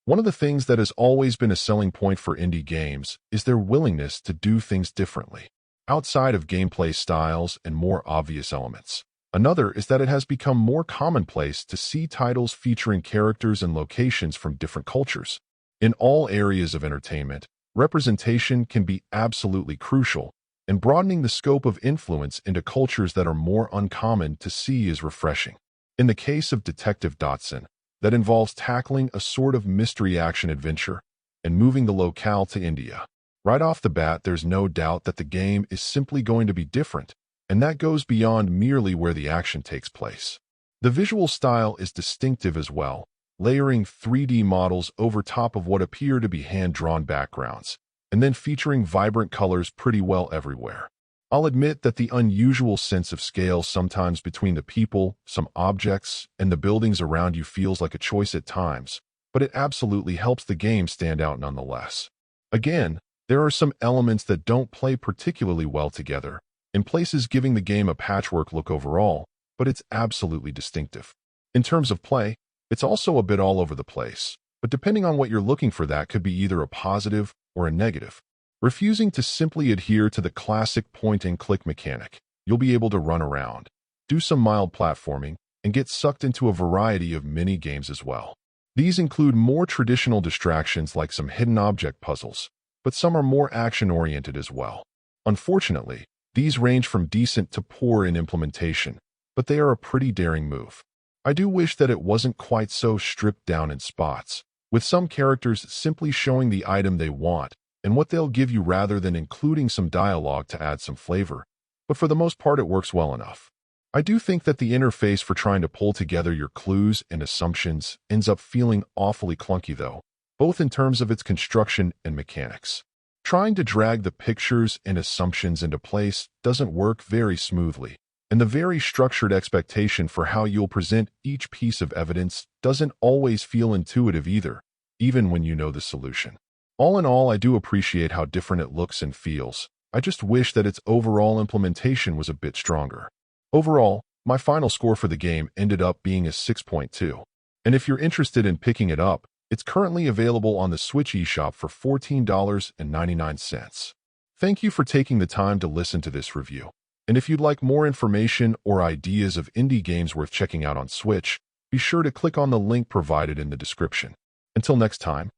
One of the things that has always been a selling point for indie games is their willingness to do things differently, outside of gameplay styles and more obvious elements. Another is that it has become more commonplace to see titles featuring characters and locations from different cultures. In all areas of entertainment, representation can be absolutely crucial, and broadening the scope of influence into cultures that are more uncommon to see is refreshing. In the case of Detective Dotson, that involves tackling a sort of mystery action adventure and moving the locale to India. Right off the bat, there's no doubt that the game is simply going to be different, and that goes beyond merely where the action takes place. The visual style is distinctive as well, layering 3D models over top of what appear to be hand-drawn backgrounds, and then featuring vibrant colors pretty well everywhere. I'll admit that the unusual sense of scale sometimes between the people, some objects, and the buildings around you feels like a choice at times, but it absolutely helps the game stand out nonetheless. Again, there are some elements that don't play particularly well together, in places giving the game a patchwork look overall, but it's absolutely distinctive. In terms of play, it's also a bit all over the place, but depending on what you're looking for, that could be either a positive or a negative. Refusing to simply adhere to the classic point-and-click mechanic, you'll be able to run around, do some mild platforming, and get sucked into a variety of mini-games as well. These include more traditional distractions like some hidden object puzzles, but some are more action-oriented as well. Unfortunately, these range from decent to poor in implementation, but they are a pretty daring move. I do wish that it wasn't quite so stripped down in spots, with some characters simply showing the item they want and what they'll give you rather than including some dialogue to add some flavor, but for the most part it works well enough. I do think that the interface for trying to pull together your clues and assumptions ends up feeling awfully clunky though, both in terms of its construction and mechanics. Trying to drag the pictures and assumptions into place doesn't work very smoothly, and the very structured expectation for how you'll present each piece of evidence doesn't always feel intuitive either, even when you know the solution. All in all, I do appreciate how different it looks and feels. I just wish that its overall implementation was a bit stronger. Overall, my final score for the game ended up being a 6.2. And if you're interested in picking it up, it's currently available on the Switch eShop for $14.99. Thank you for taking the time to listen to this review. And if you'd like more information or ideas of indie games worth checking out on Switch, be sure to click on the link provided in the description. Until next time,